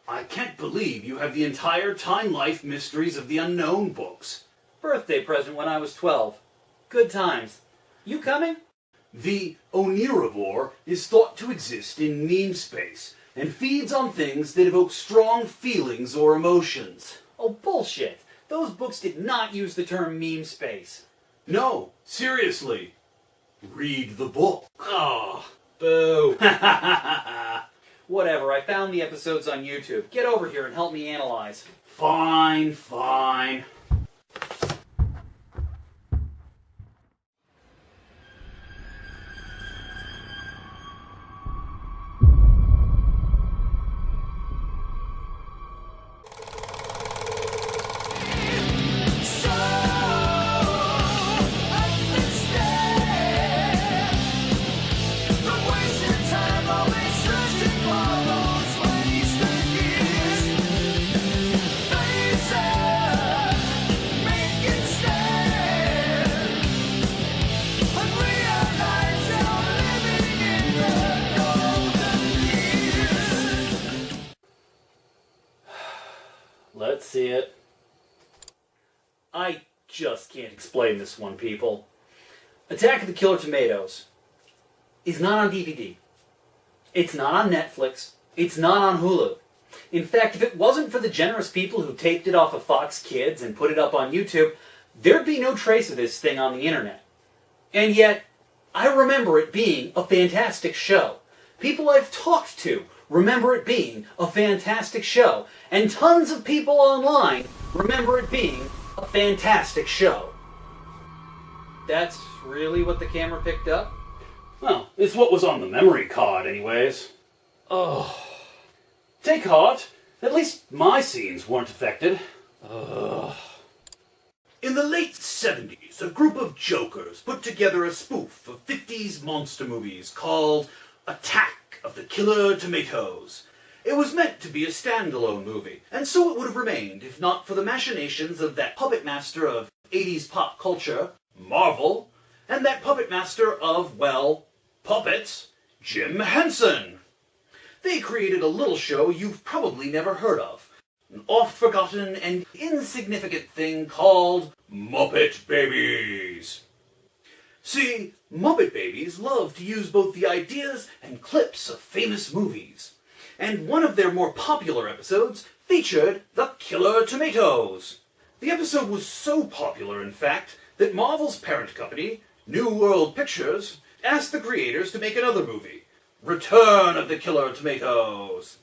I can't believe you have the entire Time Life Mysteries of the Unknown books. Birthday present when I was 12. Good times. You coming? The Onirivore is thought to exist in meme space and feeds on things that evoke strong feelings or emotions. Oh, bullshit. Those books did not use the term meme space. No, seriously. Read the book. Oh, boo. Whatever, I found the episodes on YouTube. Get over here and help me analyze. Fine, fine. Let's see it. I just can't explain this one, people. Attack of the Killer Tomatoes is not on DVD. It's not on Netflix. It's not on Hulu. In fact, if it wasn't for the generous people who taped it off of Fox Kids and put it up on YouTube, there'd be no trace of this thing on the internet. And yet, I remember it being a fantastic show. People I've talked to remember it being a fantastic show. And tons of people online remember it being a fantastic show. That's really what the camera picked up? Well, it's what was on the memory card anyways. Oh. Take heart. At least my scenes weren't affected. In the late 70s, a group of jokers put together a spoof of 50s monster movies called Attack of the Killer Tomatoes. It was meant to be a standalone movie, and so it would have remained if not for the machinations of that puppet master of 80s pop culture, Marvel, and that puppet master of, well, puppets, Jim Henson. They created a little show you've probably never heard of, an oft-forgotten and insignificant thing called Muppet Babies. See, Muppet Babies love to use both the ideas and clips of famous movies, and one of their more popular episodes featured the Killer Tomatoes. The episode was so popular, in fact, that Marvel's parent company, New World Pictures, asked the creators to make another movie, Return of the Killer Tomatoes.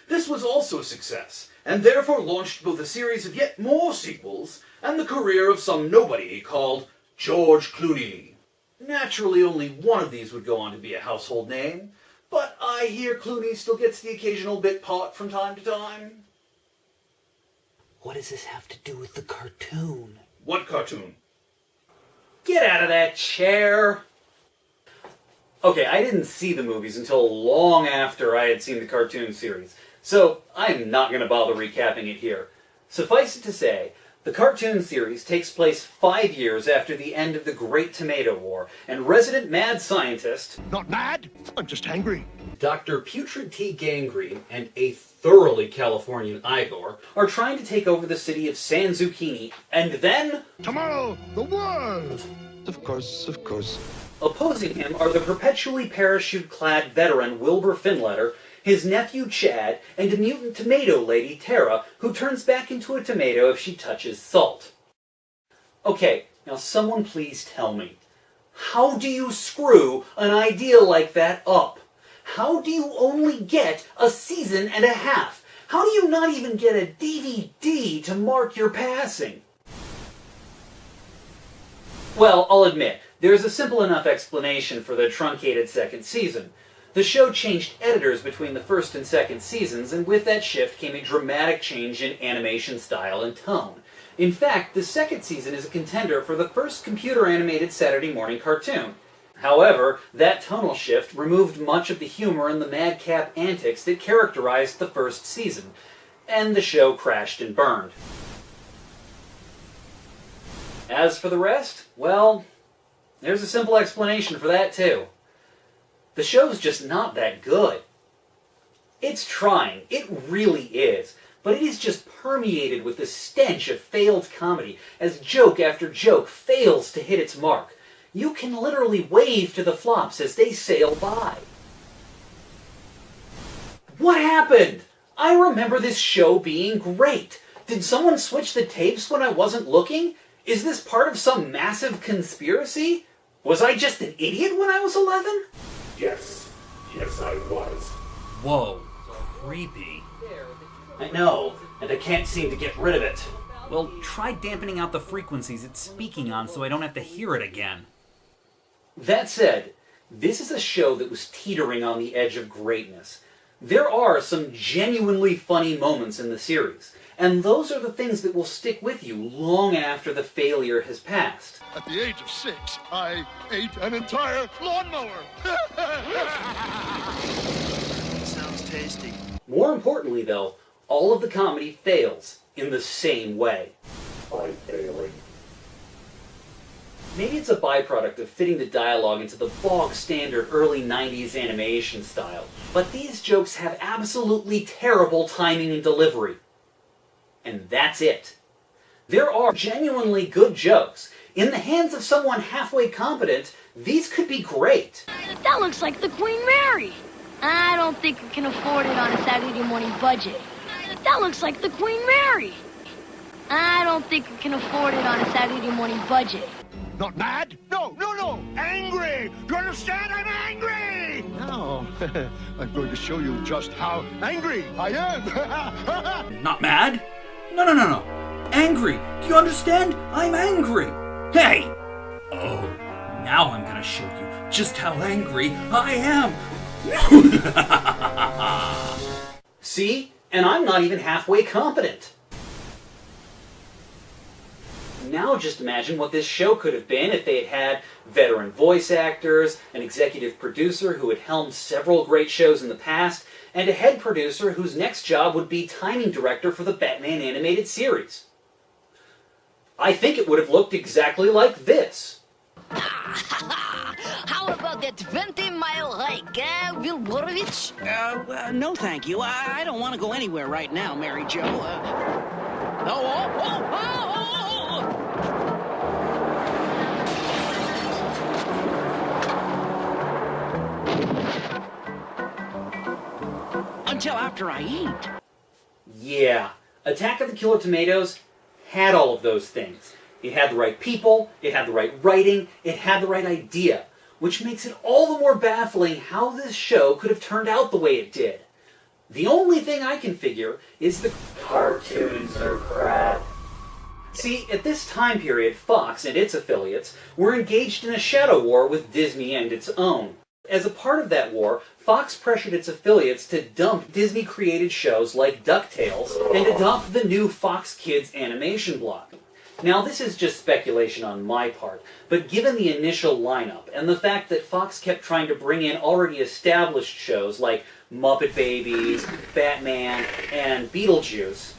This was also a success, and therefore launched both a series of yet more sequels and the career of some nobody called George Clooney. Naturally, only one of these would go on to be a household name, but I hear Clooney still gets the occasional bit part from time to time. What does this have to do with the cartoon? What cartoon? Get out of that chair! Okay, I didn't see the movies until long after I had seen the cartoon series, so I'm not going to bother recapping it here. Suffice it to say, the cartoon series takes place 5 years after the end of the Great Tomato War, and resident mad scientist... Not mad, I'm just angry. Dr. Putrid T. Gangrene and a thoroughly Californian Igor are trying to take over the city of San Zucchini, and then... Tomorrow, the world! Of course, of course. Opposing him are the perpetually parachute-clad veteran Wilbur Finletter, his nephew Chad, and a mutant tomato lady, Tara, who turns back into a tomato if she touches salt. Okay, now someone please tell me, how do you screw an idea like that up? How do you only get a season and a half? How do you not even get a DVD to mark your passing? Well, I'll admit, there's a simple enough explanation for the truncated second season. The show changed editors between the first and second seasons, and with that shift came a dramatic change in animation style and tone. In fact, the second season is a contender for the first computer-animated Saturday morning cartoon. However, that tonal shift removed much of the humor and the madcap antics that characterized the first season, and the show crashed and burned. As for the rest, well, there's a simple explanation for that too. The show's just not that good. It's trying, it really is, but it is just permeated with the stench of failed comedy as joke after joke fails to hit its mark. You can literally wave to the flops as they sail by. What happened? I remember this show being great. Did someone switch the tapes when I wasn't looking? Is this part of some massive conspiracy? Was I just an idiot when I was 11? Yes, I was. Whoa, creepy. I know, and I can't seem to get rid of it. Well, try dampening out the frequencies it's speaking on so I don't have to hear it again. That said, this is a show that was teetering on the edge of greatness. There are some genuinely funny moments in the series, and those are the things that will stick with you long after the failure has passed. At the age of 6, I ate an entire lawnmower. Sounds tasty. More importantly, though, all of the comedy fails in the same way. I'm failing. Maybe it's a byproduct of fitting the dialogue into the bog-standard early 90s animation style, but these jokes have absolutely terrible timing and delivery. And that's it. There are genuinely good jokes. In the hands of someone halfway competent, these could be great. That looks like the Queen Mary. I don't think we can afford it on a Saturday morning budget. That looks like the Queen Mary. I don't think we can afford it on a Saturday morning budget. Not mad? No. Angry! Do you understand? I'm angry! Now, I'm going to show you just how angry I am. Not mad? No. Angry. Do you understand? I'm angry. Hey! Oh, now I'm gonna show you just how angry I am. See? And I'm not even halfway competent. Now just imagine what this show could have been if they had had veteran voice actors, an executive producer who had helmed several great shows in the past, and a head producer whose next job would be timing director for the Batman animated series. I think it would have looked exactly like this. How about that 20-mile hike, Wilborovich? No, thank you. I don't want to go anywhere right now, Mary Jo. Until after I eat. Yeah, Attack of the Killer Tomatoes had all of those things. It had the right people, it had the right writing, it had the right idea, which makes it all the more baffling how this show could have turned out the way it did. The only thing I can figure is the cartoons are crap. See, at this time period, Fox and its affiliates were engaged in a shadow war with Disney and its own. As a part of that war, Fox pressured its affiliates to dump Disney-created shows like DuckTales and adopt the new Fox Kids animation block. Now, this is just speculation on my part, but given the initial lineup and the fact that Fox kept trying to bring in already established shows like Muppet Babies, Batman, and Beetlejuice,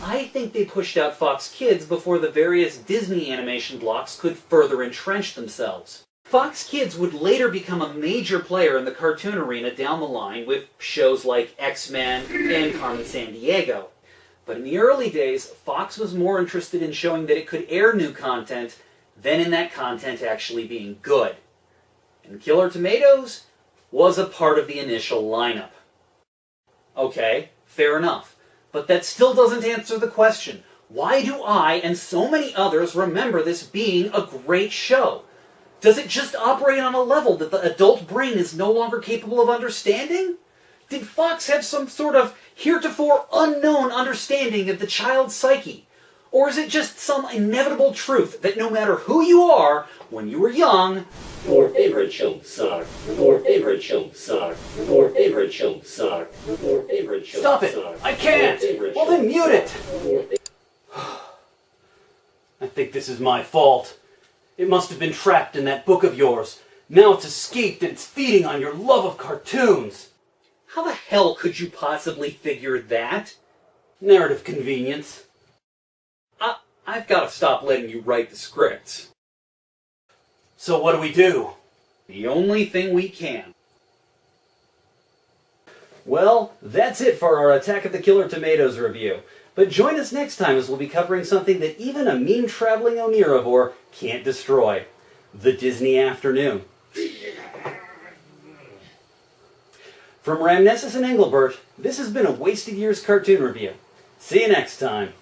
I think they pushed out Fox Kids before the various Disney animation blocks could further entrench themselves. Fox Kids would later become a major player in the cartoon arena down the line with shows like X-Men and Carmen Sandiego. But in the early days, Fox was more interested in showing that it could air new content than in that content actually being good. And Killer Tomatoes was a part of the initial lineup. Okay, fair enough. But that still doesn't answer the question. Why do I and so many others remember this being a great show? Does it just operate on a level that the adult brain is no longer capable of understanding? Did Fox have some sort of heretofore unknown understanding of the child's psyche? Or is it just some inevitable truth that no matter who you are, when you were young, Your favorite shows suck. Your favorite shows suck. Your favorite shows suck. Your favorite shows stop it! suck. I can't! Well then mute it! I think this is my fault. It must have been trapped in that book of yours. Now it's escaped and it's feeding on your love of cartoons. How the hell could you possibly figure that? Narrative convenience. I've got to stop letting you write the scripts. So what do? The only thing we can. Well, that's it for our Attack of the Killer Tomatoes review. But join us next time as we'll be covering something that even a meme-traveling Onirivore can't destroy. The Disney Afternoon. From Ramnesis and Englebert, this has been a Wasted Years cartoon review. See you next time.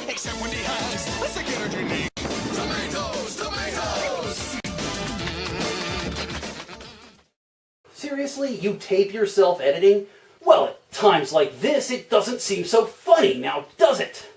Except when he has a security need. Tomatoes! Tomatoes! Seriously, you tape yourself editing? Well, at times like this, it doesn't seem so funny now, does it?